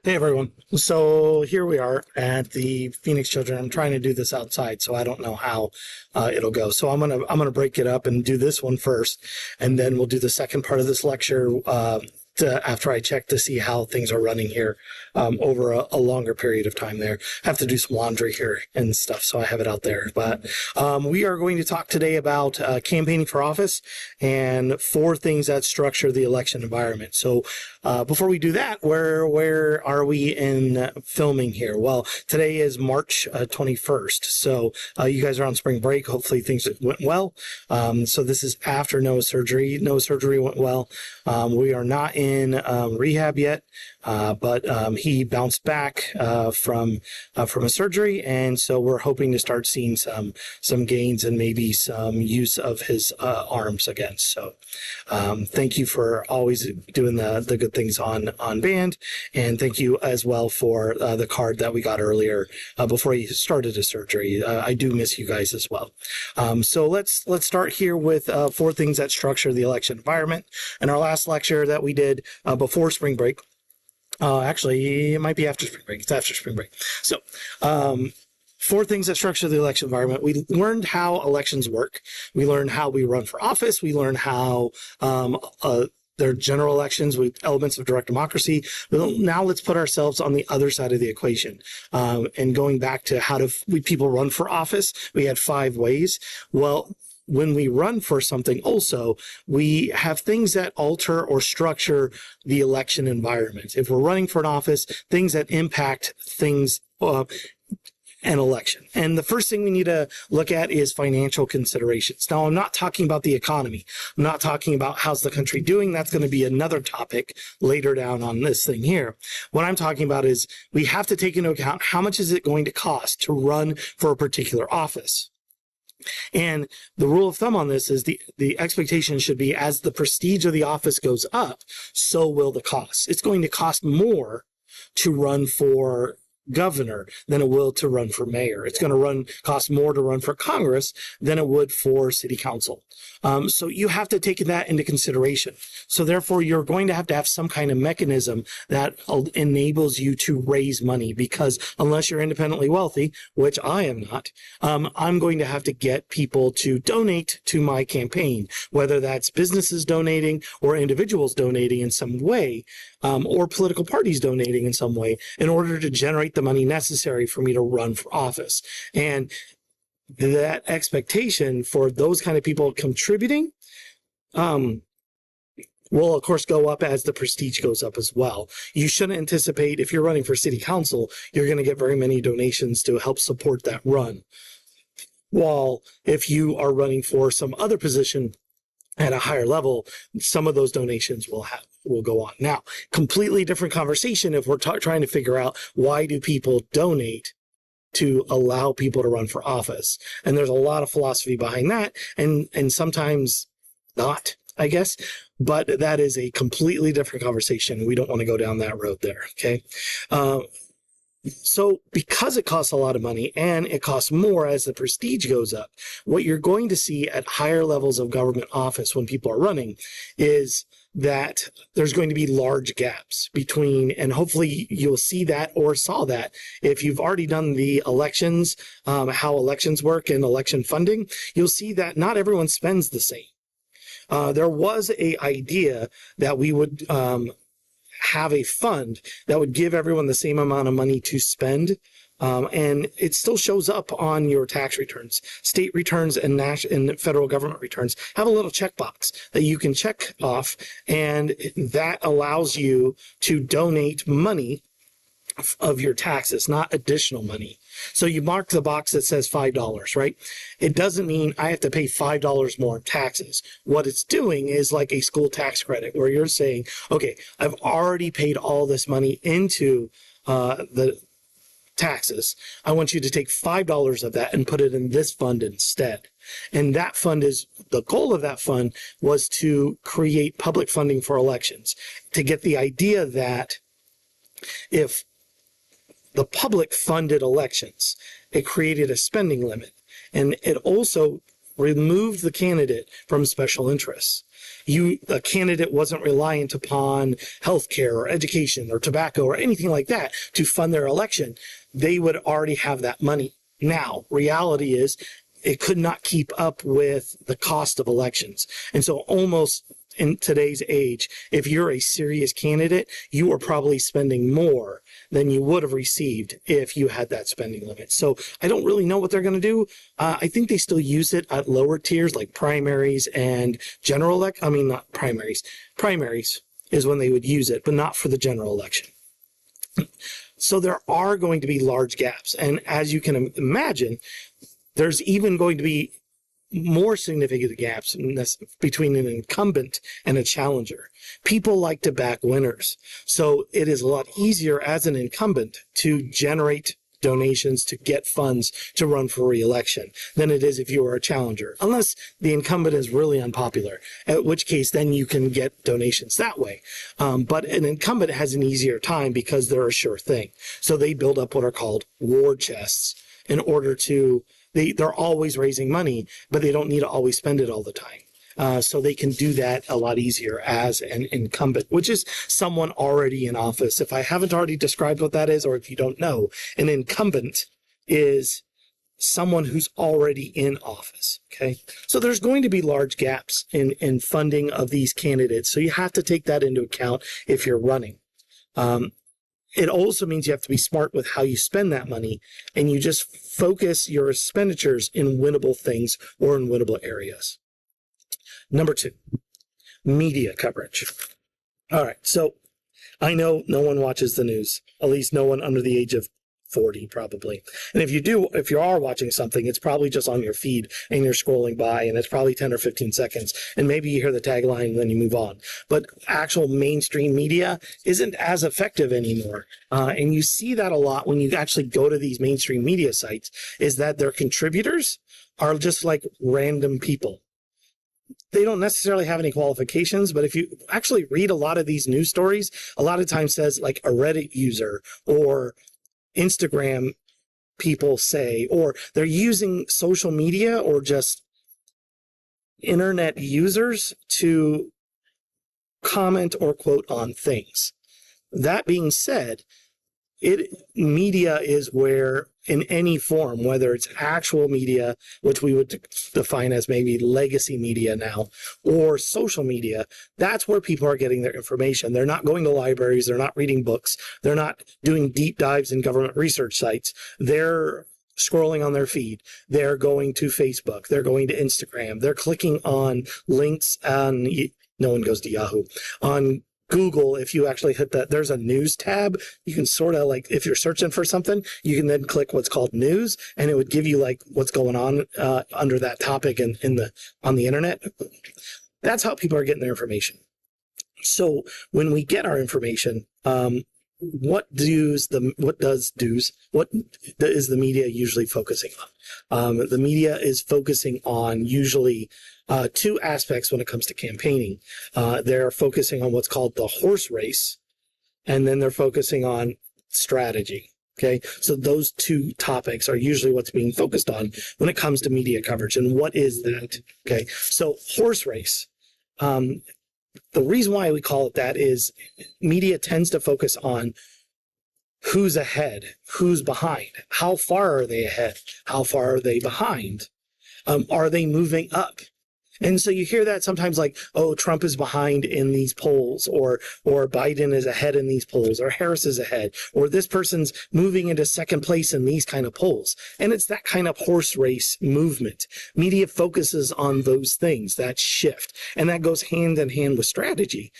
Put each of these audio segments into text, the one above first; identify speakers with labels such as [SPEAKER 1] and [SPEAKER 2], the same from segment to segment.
[SPEAKER 1] Hey everyone. So here we are at the Phoenix Children. I'm trying to do this outside, so I don't know how it'll go. So I'm gonna break it up and do this one first, and then we'll do the second part of this lecture after I check to see how things are running here over a longer period of time. There, I have to do some laundry here and stuff, so I have it out there. But we are going to talk today about campaigning for office and 4 things that structure the election environment. So before we do that, where are we in filming here? Well, today is March 21st. So you guys are on spring break. Hopefully things went well. So this is after Noah's surgery. Noah's surgery went well. We are not in rehab yet, but he bounced back from a surgery, and so we're hoping to start seeing some gains and maybe some use of his arms again. So thank you for always doing the good things on band, and thank you as well for the card that we got earlier before he started his surgery. I do miss you guys as well. So let's start here with 4 things that structure the election environment. In our last lecture that we did before spring break, actually, it might be after spring break. It's after spring break. So 4 things that structure the election environment. We learned how elections work. We learned how we run for office. We learned how they're general elections with elements of direct democracy. Now let's put ourselves on the other side of the equation. And going back to how do people run for office, we had 5 ways. Well, when we run for something also, we have things that alter or structure the election environment. If we're running for an office, things that impact things, an election. And the first thing we need to look at is financial considerations. Now, I'm not talking about the economy. I'm not talking about how's the country doing. That's going to be another topic later down on this thing here. What I'm talking about is we have to take into account how much is it going to cost to run for a particular office. And the rule of thumb on this is the expectation should be as the prestige of the office goes up, so will the cost. It's going to cost more to run for governor than it will to run for mayor. It's going to cost more to run for Congress than it would for city council. So you have to take that into consideration. So therefore, you're going to have some kind of mechanism that enables you to raise money, because unless you're independently wealthy, which I am not, I'm going to have to get people to donate to my campaign, whether that's businesses donating or individuals donating in some way, or political parties donating in some way in order to generate the money necessary for me to run for office. And that expectation for those kind of people contributing will, of course, go up as the prestige goes up as well. You shouldn't anticipate, if you're running for city council, you're going to get very many donations to help support that run. While if you are running for some other position at a higher level, some of those donations will go on. Now, completely different conversation if we're trying to figure out why do people donate to allow people to run for office. And there's a lot of philosophy behind that, and sometimes not, I guess. But that is a completely different conversation. We don't want to go down that road there, okay? So because it costs a lot of money and it costs more as the prestige goes up, what you're going to see at higher levels of government office when people are running is that there's going to be large gaps between, and hopefully you'll see that or saw that if you've already done the elections, how elections work and election funding, you'll see that not everyone spends the same. There was an idea that we would have a fund that would give everyone the same amount of money to spend. And it still shows up on your tax returns. State returns and federal government returns have a little checkbox that you can check off, and that allows you to donate money of your taxes, not additional money. So you mark the box that says $5, right? It doesn't mean I have to pay $5 more in taxes. What it's doing is like a school tax credit where you're saying, okay, I've already paid all this money into the taxes. I want you to take $5 of that and put it in this fund instead. And that fund the goal of that fund was to create public funding for elections, to get the idea that if the public funded elections, it created a spending limit. And it also removed the candidate from special interests. A candidate wasn't reliant upon healthcare or education or tobacco or anything like that to fund their election. They would already have that money. Now, reality is it could not keep up with the cost of elections. And so almost in today's age, if you're a serious candidate, you are probably spending more than you would have received if you had that spending limit. So I don't really know what they're going to do. I think they still use it at lower tiers like primaries and not primaries. Primaries is when they would use it, but not for the general election. So there are going to be large gaps. And as you can imagine, there's even going to be more significant gaps between an incumbent and a challenger. People like to back winners. So it is a lot easier as an incumbent to generate donations to get funds to run for re-election than it is if you are a challenger, unless the incumbent is really unpopular, at which case then you can get donations that way. But an incumbent has an easier time because they're a sure thing. So they build up what are called war chests in order to they're always raising money, but they don't need to always spend it all the time. So they can do that a lot easier as an incumbent, which is someone already in office. If I haven't already described what that is, or if you don't know, an incumbent is someone who's already in office. Okay. So there's going to be large gaps in funding of these candidates. So you have to take that into account if you're running. It also means you have to be smart with how you spend that money, and you just focus your expenditures in winnable things or in winnable areas. Number 2, media coverage. All right, so I know no one watches the news, at least no one under the age of 40 probably. And if you are watching something, it's probably just on your feed and you're scrolling by and it's probably 10 or 15 seconds. And maybe you hear the tagline and then you move on. But actual mainstream media isn't as effective anymore. And you see that a lot when you actually go to these mainstream media sites, is that their contributors are just like random people. They don't necessarily have any qualifications, but if you actually read a lot of these news stories, a lot of times says like a Reddit user or Instagram people say, or they're using social media or just internet users to comment or quote on things. That being said, media is where in any form, whether it's actual media, which we would define as maybe legacy media now, or social media, that's where people are getting their information. They're not going to libraries. They're not reading books. They're not doing deep dives in government research sites. They're scrolling on their feed. They're going to Facebook. They're going to Instagram. They're clicking on links on, no one goes to Yahoo, on Google. If you actually hit that, there's a news tab. You can sort of like, if you're searching for something, you can then click what's called news, and it would give you like what's going on under that topic on the internet. That's how people are getting their information. So when we get our information, what is the media usually focusing on? The media is focusing on usually two aspects when it comes to campaigning. They're focusing on what's called the horse race, and then they're focusing on strategy. Okay, so those two topics are usually what's being focused on when it comes to media coverage. And what is that? Okay, so horse race. The reason why we call it that is media tends to focus on who's ahead, who's behind, how far are they ahead, how far are they behind, are they moving up? And so you hear that sometimes like, oh, Trump is behind in these polls, or Biden is ahead in these polls, or Harris is ahead, or this person's moving into second place in these kind of polls. And it's that kind of horse race movement. Media focuses on those things, that shift, and that goes hand in hand with strategy.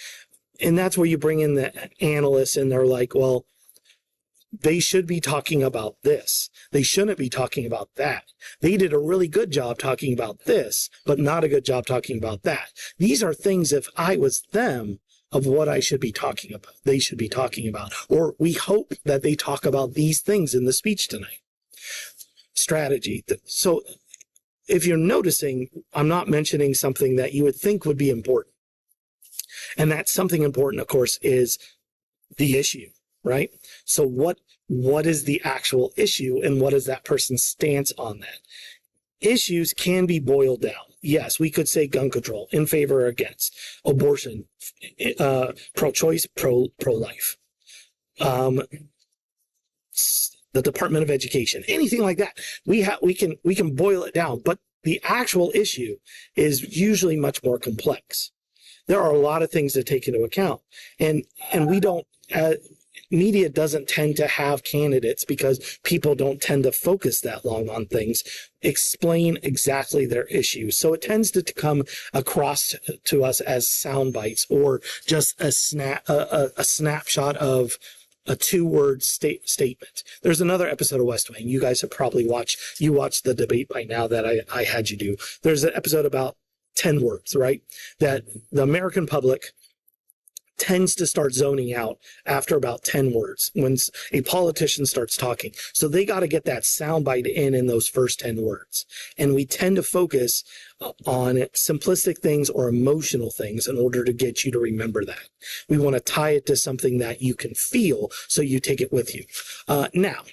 [SPEAKER 1] And that's where you bring in the analysts, and they're like, well, they should be talking about this. They shouldn't be talking about that. They did a really good job talking about this, but not a good job talking about that. These are things, if I was them, of what I should be talking about, they should be talking about. Or we hope that they talk about these things in the speech tonight. Strategy. So if you're noticing, I'm not mentioning something that you would think would be important. And that something important, of course, is the issue. Right? So what is the actual issue, and what is that person's stance on that? issues can be boiled down. Yes, we could say gun control, in favor or against, abortion, pro-choice, pro-life, the Department of Education, anything like that. We can boil it down, but the actual issue is usually much more complex. There are a lot of things to take into account, and we don't. Media doesn't tend to have candidates because people don't tend to focus that long on things, explain exactly their issues. So it tends to come across to us as sound bites or just a snapshot of a two-word statement. There's another episode of West Wing. You guys have probably watched the debate by now that I had you do. There's an episode about 10 words, right? That the American public tends to start zoning out after about 10 words when a politician starts talking. So they got to get that soundbite in those first 10 words. And we tend to focus on simplistic things or emotional things in order to get you to remember that. We want to tie it to something that you can feel so you take it with you. Now,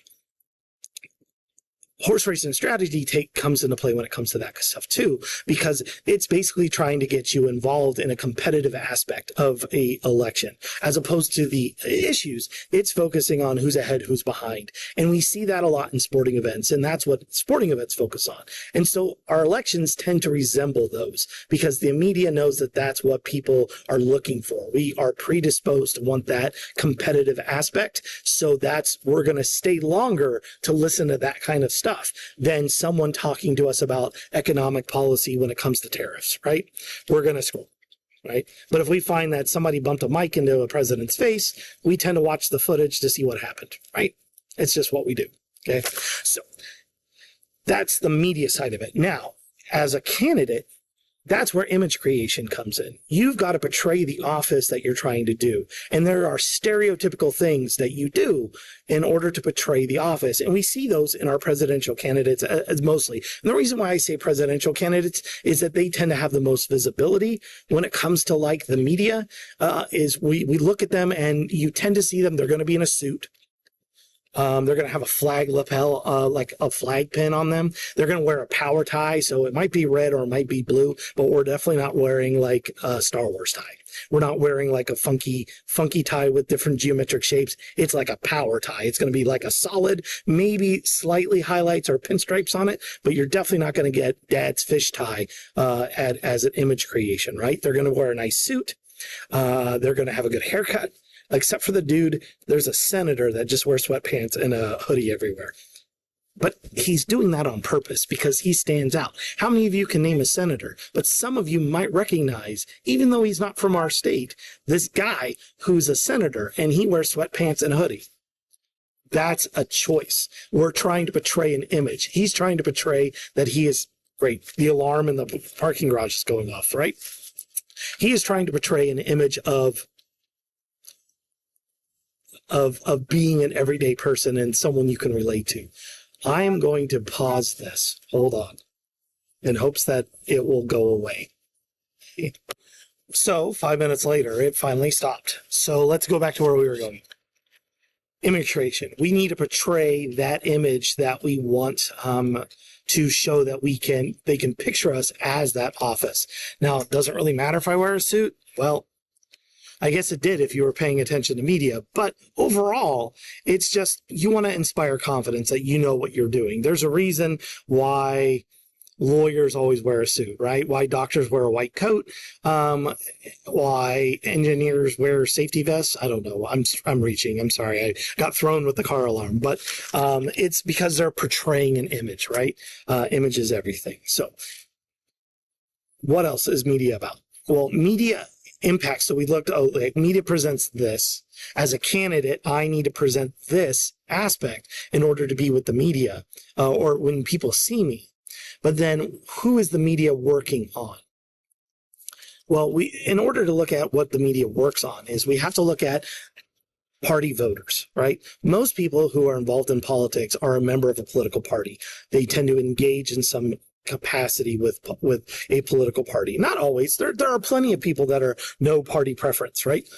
[SPEAKER 1] horse racing strategy comes into play when it comes to that stuff too, because it's basically trying to get you involved in a competitive aspect of a election, as opposed to the issues. It's focusing on who's ahead, who's behind. And we see that a lot in sporting events, and that's what sporting events focus on. And so our elections tend to resemble those because the media knows that that's what people are looking for. We are predisposed to want that competitive aspect. So we're going to stay longer to listen to that kind of stuff than someone talking to us about economic policy when it comes to tariffs, right? We're going to scroll, right? But if we find that somebody bumped a mic into a president's face, we tend to watch the footage to see what happened, right? It's just what we do, okay? So that's the media side of it. Now, as a candidate, that's where image creation comes in. You've got to portray the office that you're trying to do. And there are stereotypical things that you do in order to portray the office. And we see those in our presidential candidates as mostly. And the reason why I say presidential candidates is that they tend to have the most visibility when it comes to like the media, is we look at them and you tend to see them, they're going to be in a suit. They're going to have a flag lapel, like a flag pin on them. They're going to wear a power tie. So it might be red or it might be blue, but we're definitely not wearing like a Star Wars tie. We're not wearing like a funky tie with different geometric shapes. It's like a power tie. It's going to be like a solid, maybe slightly highlights or pinstripes on it, but you're definitely not going to get dad's fish tie, as an image creation, right? They're going to wear a nice suit. They're going to have a good haircut. Except for the dude, there's a senator that just wears sweatpants and a hoodie everywhere. But he's doing that on purpose because he stands out. How many of you can name a senator? But some of you might recognize, even though he's not from our state, this guy who's a senator and he wears sweatpants and a hoodie. That's a choice. We're trying to portray an image. He's trying to portray that he is great. The alarm in the parking garage is going off, right? He is trying to portray an image of being an everyday person and someone you can relate to. I am going to pause this. Hold on. In hopes that it will go away. So 5 minutes later, it finally stopped. So let's go back to where we were going. Image creation. We need to portray that image that we want to show that they can picture us as that office. Now, it doesn't really matter if I wear a suit. Well, I guess it did if you were paying attention to media, but overall, it's just you want to inspire confidence that you know what you're doing. There's a reason why lawyers always wear a suit, right? Why doctors wear a white coat, why engineers wear safety vests. I don't know. I'm reaching. I'm sorry. I got thrown with the car alarm, but it's because they're portraying an image, right? Image is everything. So what else is media about? Well, media impact. So we looked, like media presents this. As a candidate, I need to present this aspect in order to be with the media, or when people see me. But then who is the media working on? Well, in order to look at what the media works on is we have to look at party voters, right? Most people who are involved in politics are a member of a political party. They tend to engage in some capacity with a political party. Not always. There are plenty of people that are no party preference, right?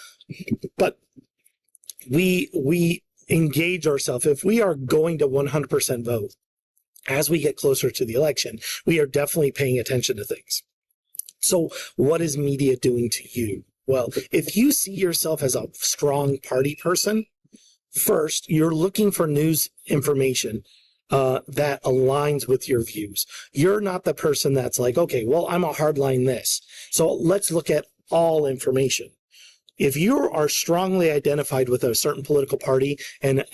[SPEAKER 1] But we engage ourselves. If we are going to 100% vote, as we get closer to the election, we are definitely paying attention to things. So what is media doing to you? Well, if you see yourself as a strong party person, first, you're looking for news information that aligns with your views. You're not the person that's like, okay, well, I'm a hardline this, so let's look at all information. If you are strongly identified with a certain political party and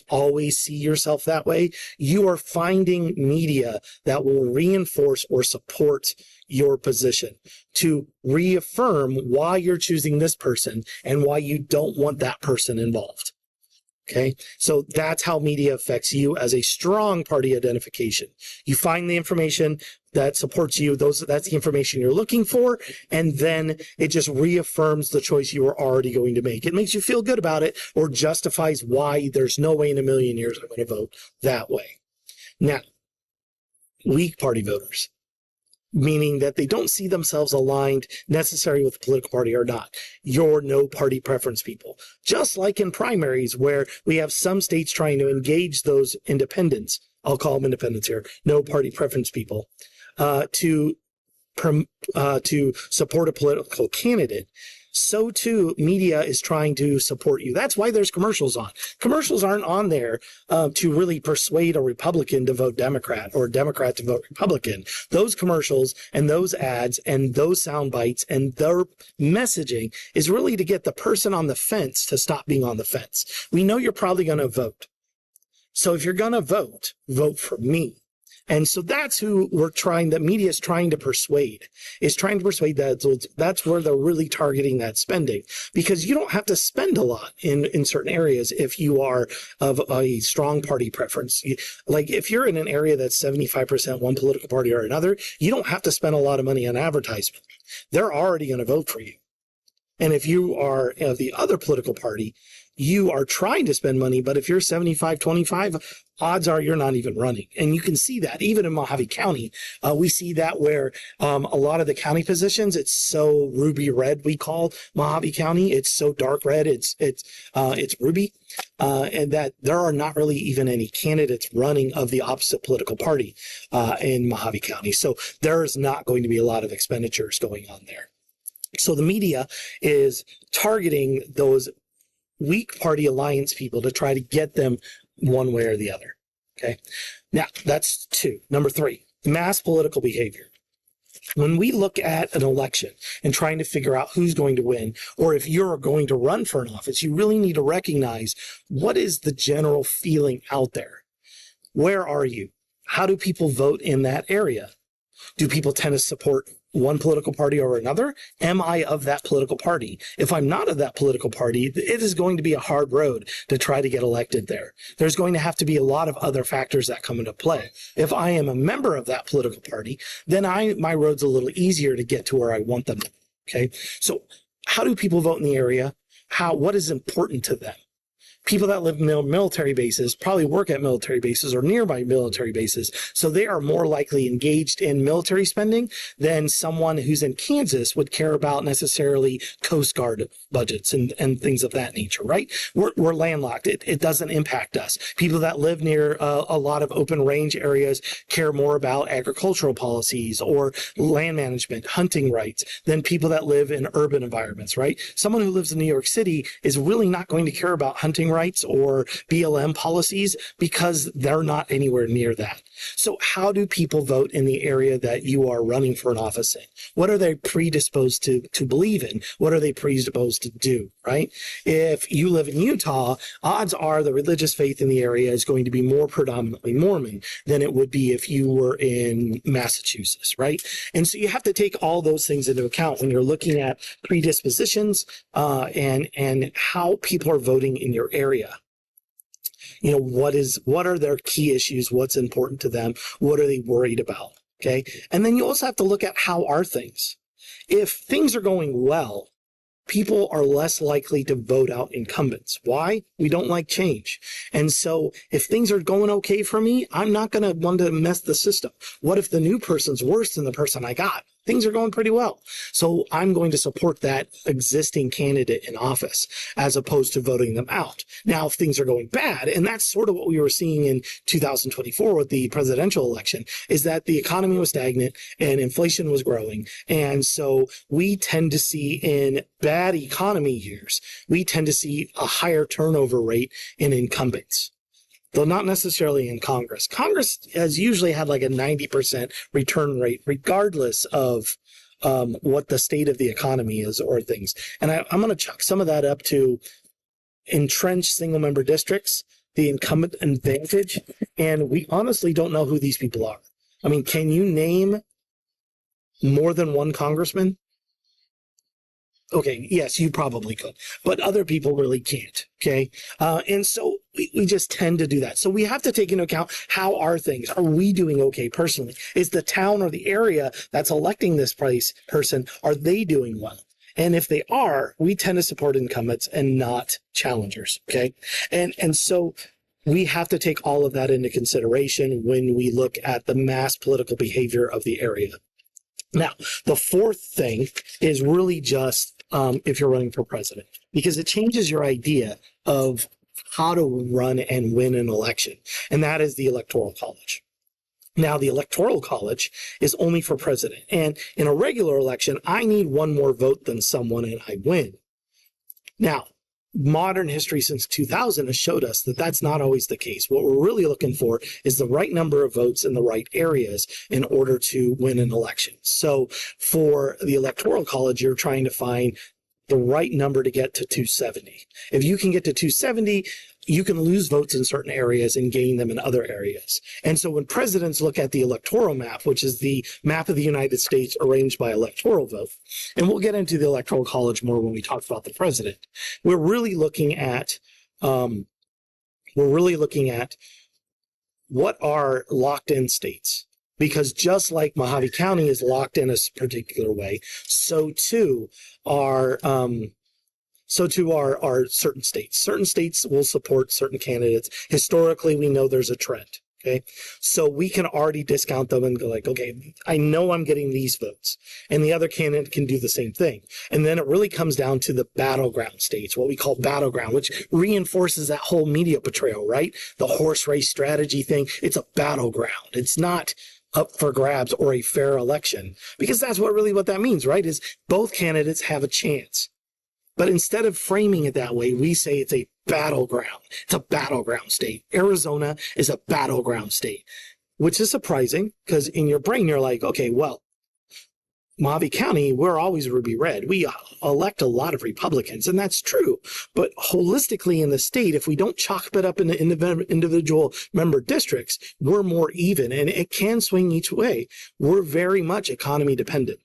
[SPEAKER 1] always see yourself that way, you are finding media that will reinforce or support your position to reaffirm why you're choosing this person and why you don't want that person involved. Okay, so that's how media affects you as a strong party identification. You find the information that supports you, that's the information you're looking for, and then it just reaffirms the choice you were already going to make. It makes you feel good about it or justifies why there's no way in a million years I'm going to vote that way. Now, weak party voters, meaning that they don't see themselves aligned necessarily with the political party or not. You're no party preference people. Just like in primaries where we have some states trying to engage those independents, I'll call them independents here, no party preference people, to support a political candidate. So too, media is trying to support you. That's why there's commercials on. Commercials aren't on there to really persuade a Republican to vote Democrat or a Democrat to vote Republican. Those commercials and those ads and those sound bites and their messaging is really to get the person on the fence to stop being on the fence. We know you're probably going to vote. So if you're going to vote, vote for me. And so that's who that media is trying to persuade, that that's where they're really targeting that spending, because you don't have to spend a lot in certain areas if you are of a strong party preference. Like if you're in an area that's 75% one political party or another, you don't have to spend a lot of money on advertisement. They're already going to vote for you. And if you are of the other political party, you are trying to spend money, but if you're 75-25, odds are you're not even running. And you can see that even in Mojave County. We see that where a lot of the county positions, it's so ruby red, we call Mojave County. It's so dark red, it's ruby, and that there are not really even any candidates running of the opposite political party in Mojave County. So there's not going to be a lot of expenditures going on there. So the media is targeting those weak party alliance people to try to get them one way or the other. Okay. Now that's 2. Number 3, mass political behavior. When we look at an election and trying to figure out who's going to win, or if you're going to run for an office, you really need to recognize what is the general feeling out there. Where are you? How do people vote in that area? Do people tend to support one political party or another? Am I of that political party? If I'm not of that political party, it is going to be a hard road to try to get elected there. There's going to have to be a lot of other factors that come into play. If I am a member of that political party, then my road's a little easier to get to where I want them. Okay. So how do people vote in the area? What is important to them? People that live near military bases probably work at military bases or nearby military bases, so they are more likely engaged in military spending than someone who's in Kansas would care about necessarily Coast Guard budgets and things of that nature, right? We're landlocked. It doesn't impact us. People that live near a lot of open range areas care more about agricultural policies or land management, hunting rights, than people that live in urban environments, right? Someone who lives in New York City is really not going to care about hunting rights or BLM policies because they're not anywhere near that. So how do people vote in the area that you are running for an office in? What are they predisposed to believe in? What are they predisposed to do, right? If you live in Utah, odds are the religious faith in the area is going to be more predominantly Mormon than it would be if you were in Massachusetts, right? And so you have to take all those things into account when you're looking at predispositions and how people are voting in your area. You know, what are their key issues? What's important to them? What are they worried about? Okay. And then you also have to look at how are things. If things are going well, people are less likely to vote out incumbents. Why? We don't like change. And so if things are going okay for me, I'm not going to want to mess the system. What if the new person's worse than the person I got? things are going pretty well. So I'm going to support that existing candidate in office as opposed to voting them out. Now, if things are going bad, and that's sort of what we were seeing in 2024 with the presidential election, is that the economy was stagnant and inflation was growing. And so we tend to see in bad economy years, we tend to see a higher turnover rate in incumbents, though not necessarily in Congress. Congress has usually had like a 90% return rate, regardless of what the state of the economy is or things. And I'm going to chuck some of that up to entrenched single member districts, the incumbent advantage, and we honestly don't know who these people are. I mean, can you name more than one congressman? Okay, yes, you probably could, but other people really can't, okay? And so we just tend to do that. So we have to take into account, how are things? Are we doing okay personally? Is the town or the area that's electing this person, are they doing well? And if they are, we tend to support incumbents and not challengers, okay? And so we have to take all of that into consideration when we look at the mass political behavior of the area. Now, the fourth thing is really just if you're running for president, because it changes your idea of how to run and win an election, and that is the Electoral College. Now, the Electoral College is only for president, and in a regular election, I need one more vote than someone and I win. Now, modern history since 2000 has showed us that that's not always the case. What we're really looking for is the right number of votes in the right areas in order to win an election. So for the Electoral College, you're trying to find the right number to get to 270. If you can get to 270, you can lose votes in certain areas and gain them in other areas. And so when presidents look at the electoral map, which is the map of the United States arranged by electoral vote, and we'll get into the Electoral College more when we talk about the president, we're really looking at what are locked in states. Because just like Mojave County is locked in a particular way, so too are certain states. Certain states will support certain candidates. Historically, we know there's a trend. Okay, so we can already discount them and go like, okay, I know I'm getting these votes, and the other candidate can do the same thing. And then it really comes down to the battleground states, what we call battleground, which reinforces that whole media portrayal, right? The horse race strategy thing. It's a battleground. It's not up for grabs or a fair election, because that's what that means, right? Is both candidates have a chance. But instead of framing it that way, we say it's a battleground. It's a battleground state. Arizona is a battleground state, which is surprising because in your brain, you're like, okay, well, Mojave County, we're always ruby red. We elect a lot of Republicans, and that's true. But holistically in the state, if we don't chalk it up into individual member districts, we're more even, and it can swing each way. We're very much economy dependent.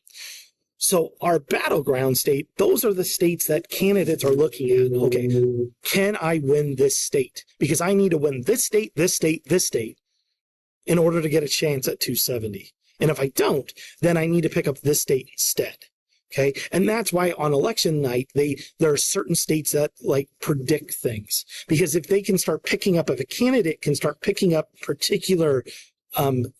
[SPEAKER 1] So our battleground state, those are the states that candidates are looking at. Okay, can I win this state? Because I need to win this state, this state, this state in order to get a chance at 270. And if I don't, then I need to pick up this state instead. Okay. And that's why on election night, there are certain states that like predict things, because if they can start picking up, if a candidate can start picking up particular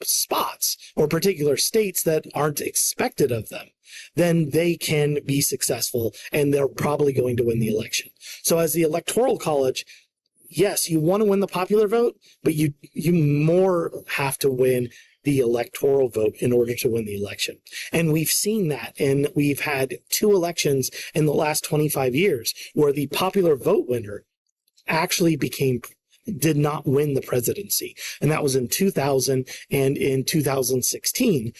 [SPEAKER 1] spots or particular states that aren't expected of them, then they can be successful and they're probably going to win the election. So as the Electoral College, yes, you want to win the popular vote, but you more have to win the electoral vote in order to win the election. And we've seen that, and we've had 2 elections in the last 25 years where the popular vote winner actually did not win the presidency. And that was in 2000 and in 2016,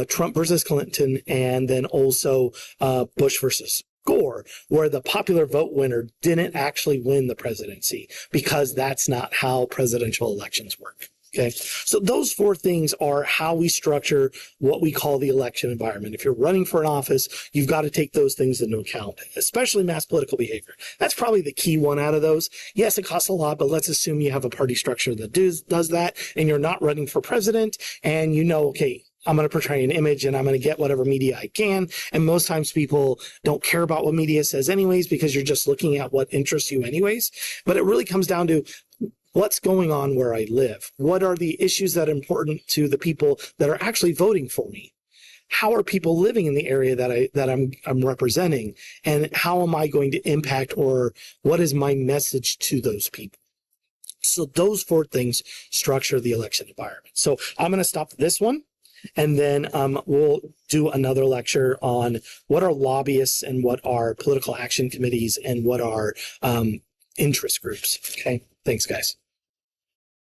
[SPEAKER 1] Trump versus Clinton, and then also Bush versus Gore, where the popular vote winner didn't actually win the presidency, because that's not how presidential elections work. Okay, so those 4 things are how we structure what we call the election environment. If you're running for an office, you've got to take those things into account, especially mass political behavior. That's probably the key one out of those. Yes, it costs a lot, but let's assume you have a party structure that does that, and you're not running for president, and you know, okay, I'm going to portray an image and I'm going to get whatever media I can. And most times people don't care about what media says anyways, because you're just looking at what interests you anyways. But it really comes down to what's going on where I live. What are the issues that are important to the people that are actually voting for me? how are people living in the area that I'm representing, and how am I going to impact, or what is my message to those people? So those 4 things structure the election environment. So I'm going to stop this one, and then we'll do another lecture on what are lobbyists and what are political action committees and what are interest groups. Okay, thanks, guys.